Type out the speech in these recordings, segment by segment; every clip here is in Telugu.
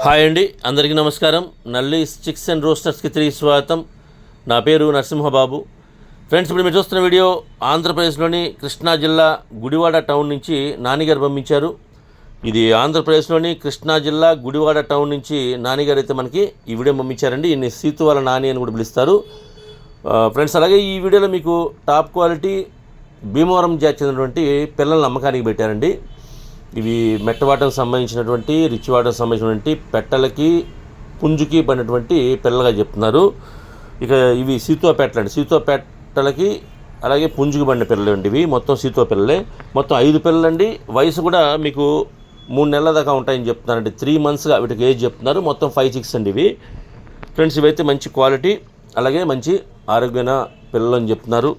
హాయ్ అండి, అందరికీ నమస్కారం. నల్లి చిక్స్ అండ్ రోస్టర్స్కి తిరిగి స్వాగతం. నా పేరు నరసింహబాబు. ఫ్రెండ్స్, ఇప్పుడు మీరు చూస్తున్న వీడియో ఆంధ్రప్రదేశ్లోని కృష్ణా జిల్లా గుడివాడ టౌన్ నుంచి నానిగారు పంపించారు. ఇది ఆంధ్రప్రదేశ్లోని కృష్ణా జిల్లా గుడివాడ టౌన్ నుంచి నానిగారు అయితే మనకి ఈ వీడియో పంపించారండి. ఈయన సీతు వాళ్ళ నాని అని కూడా పిలుస్తారు. ఫ్రెండ్స్, అలాగే ఈ వీడియోలో మీకు టాప్ క్వాలిటీ భీమవరం జాతి చెందినటువంటి పిల్లలను అమ్మకానికి పెట్టారండి. ఇవి మెట్టవాటకు సంబంధించినటువంటి రిచ్ వాటకు సంబంధించినటువంటి పెట్టలకి పుంజుకి పడినటువంటి పిల్లలుగా చెప్తున్నారు. ఇక ఇవి సీతో పెట్టలకి అలాగే పుంజుకి పడిన పిల్లలు అండి. ఇవి మొత్తం సీతో పిల్లలే. మొత్తం 5 పిల్లలండి. వయసు కూడా మీకు 3 నెలల దాకా ఉంటాయని చెప్తున్నారండి. 3 మంత్స్గా వీటికి ఏజ్ చెప్తున్నారు. మొత్తం 5-6 అండి ఇవి. ఫ్రెండ్స్, ఇవైతే మంచి క్వాలిటీ అలాగే మంచి ఆరోగ్యమైన పిల్లలు అని చెప్తున్నారు.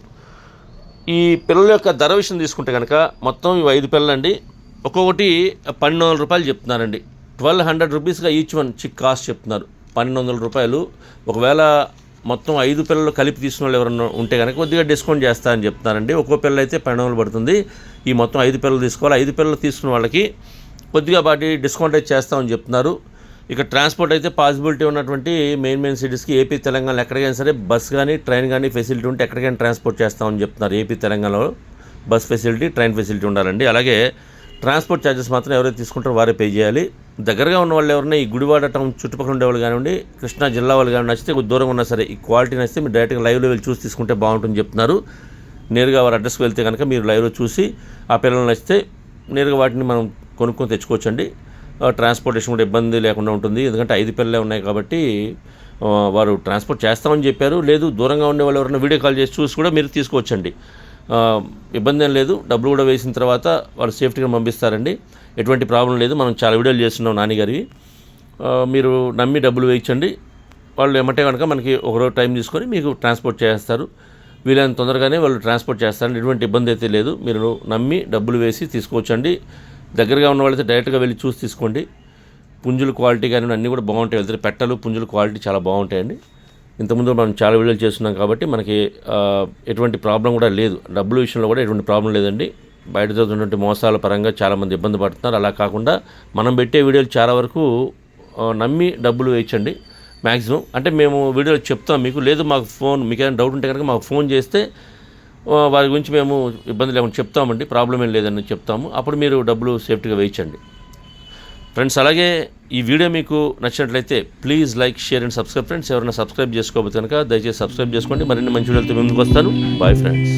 ఈ పిల్లల యొక్క ధర విషయం తీసుకుంటే కనుక మొత్తం ఇవి 5 పిల్లలండి. ఒక్కొక్కటి 1200 రూపాయలు చెప్తున్నారండి. 1200 రూపీస్గా ఈచ్ వన్ చిక్ కాస్ట్ చెప్తున్నారు. 1200 రూపాయలు. ఒకవేళ మొత్తం 5 పిల్లలు కలిపి తీసుకున్న వాళ్ళు ఎవరన్నా ఉంటే కనుక కొద్దిగా డిస్కౌంట్ చేస్తారని చెప్తున్నారండి. ఒక్కో పిల్ల అయితే 1200 పడుతుంది. ఈ మొత్తం 5 పిల్లలు తీసుకోవాలి. 5 పిల్లలు తీసుకున్న వాళ్ళకి కొద్దిగా వాటి డిస్కౌంట్ అయితే చేస్తామని చెప్తున్నారు. ఇక ట్రాన్స్పోర్ట్ అయితే పాసిబిలిటీ ఉన్నటువంటి మెయిన్ సిటీస్కి ఏపీ తెలంగాణలో ఎక్కడికైనా సరే బస్ కానీ ట్రైన్ కానీ ఫెసిలిటీ ఉంటే ఎక్కడికైనా ట్రాన్స్పోర్ట్ చేస్తామని చెప్తున్నారు. ఏపీ తెలంగాణలో బస్ ఫెసిలిటీ ట్రైన్ ఫెసిలిటీ ఉండాలండి. అలాగే ట్రాన్స్పోర్ట్ ఛార్జెస్ మాత్రం ఎవరైతే తీసుకుంటారో వారే పే చేయాలి. దగ్గరగా ఉన్న వాళ్ళు ఎవరైనా ఈ గుడివాడ టౌన్ చుట్టుపక్కల ఉండేవాళ్ళు కానివ్వండి, కృష్ణా జిల్లా వాళ్ళు కానీ నచ్చితే కొద్ది దూరంగా ఉన్నా సరే ఈ క్వాలిటీ నచ్చితే మీరు డైరెక్ట్గా లైవ్లో వెళ్ళి చూసి తీసుకుంటే బాగుంటుందని చెప్తున్నారు. నేరుగా వారి అడ్రస్కి వెళ్తే కనుక మీరు లైవ్లో చూసి ఆ పిల్లలు నచ్చితే నేరుగా వాటిని మనం కొనుక్కొని తెచ్చుకోవచ్చండి. ట్రాన్స్పోర్టేషన్ కూడా ఇబ్బంది లేకుండా ఉంటుంది. ఎందుకంటే 5 పిల్లలే ఉన్నాయి కాబట్టి వారు ట్రాన్స్పోర్ట్ చేస్తామని చెప్పారు. లేదు దూరంగా ఉండే వాళ్ళు ఎవరైనా వీడియో కాల్ చేసి చూసి కూడా మీరు తీసుకోవచ్చండి. ఇబ్బంది ఏం లేదు. డబ్బులు కూడా వేసిన తర్వాత వాళ్ళు సేఫ్టీగా పంపిస్తారండి. ఎటువంటి ప్రాబ్లం లేదు. మనం చాలా వీడియోలు చేస్తున్నాం నానిగారివి. మీరు నమ్మి డబ్బులు వేయించండి. వాళ్ళు ఏమంటే కనుక మనకి ఒకరోజు టైం తీసుకొని మీకు ట్రాన్స్పోర్ట్ చేస్తారు. వీలైనంత తొందరగానే వాళ్ళు ట్రాన్స్పోర్ట్ చేస్తారండి. ఎటువంటి ఇబ్బంది అయితే లేదు. మీరు నమ్మి డబ్బులు వేసి తీసుకోవచ్చండి. దగ్గరగా ఉన్న వాళ్ళైతే డైరెక్ట్గా వెళ్ళి చూసి తీసుకోండి. పుంజుల క్వాలిటీ కానీ అన్నీ కూడా బాగుంటాయి. వెళ్తే పెట్టలు పుంజుల క్వాలిటీ చాలా బాగుంటాయండి. ఇంతకుముందు మనం చాలా వీడియోలు చేస్తున్నాం కాబట్టి మనకి ఎటువంటి ప్రాబ్లం కూడా లేదు. డబ్బుల విషయంలో కూడా ఎటువంటి ప్రాబ్లం లేదండి. బయట జరుగుతున్నటువంటి మోసాల పరంగా చాలామంది ఇబ్బంది పడుతున్నారు. అలా కాకుండా మనం పెట్టే వీడియోలు చాలా వరకు నమ్మి డబ్బులు వేయించండి మ్యాక్సిమం. అంటే మేము వీడియోలు చెప్తాం మీకు. లేదు మాకు మీకు ఏమైనా డౌట్ ఉంటే కనుక మాకు ఫోన్ చేస్తే వారి గురించి మేము ఇబ్బంది లేకుండా చెప్తామండి. ప్రాబ్లం ఏం లేదని చెప్తాము. అప్పుడు మీరు డబ్బులు సేఫ్టీగా వేయించండి. ఫ్రెండ్స్, అలాగే ఈ వీడియో మీకు నచ్చినట్లయితే please like, share and subscribe. Friends, ఎవరైనా సబ్స్క్రైబ్ చేసుకోకపోతే కనుక దయచేసి సబ్స్క్రైబ్ చేసుకోండి. మరిన్ని మంచి వీడియోలతో ముందుకు వస్తాను. Bye friends.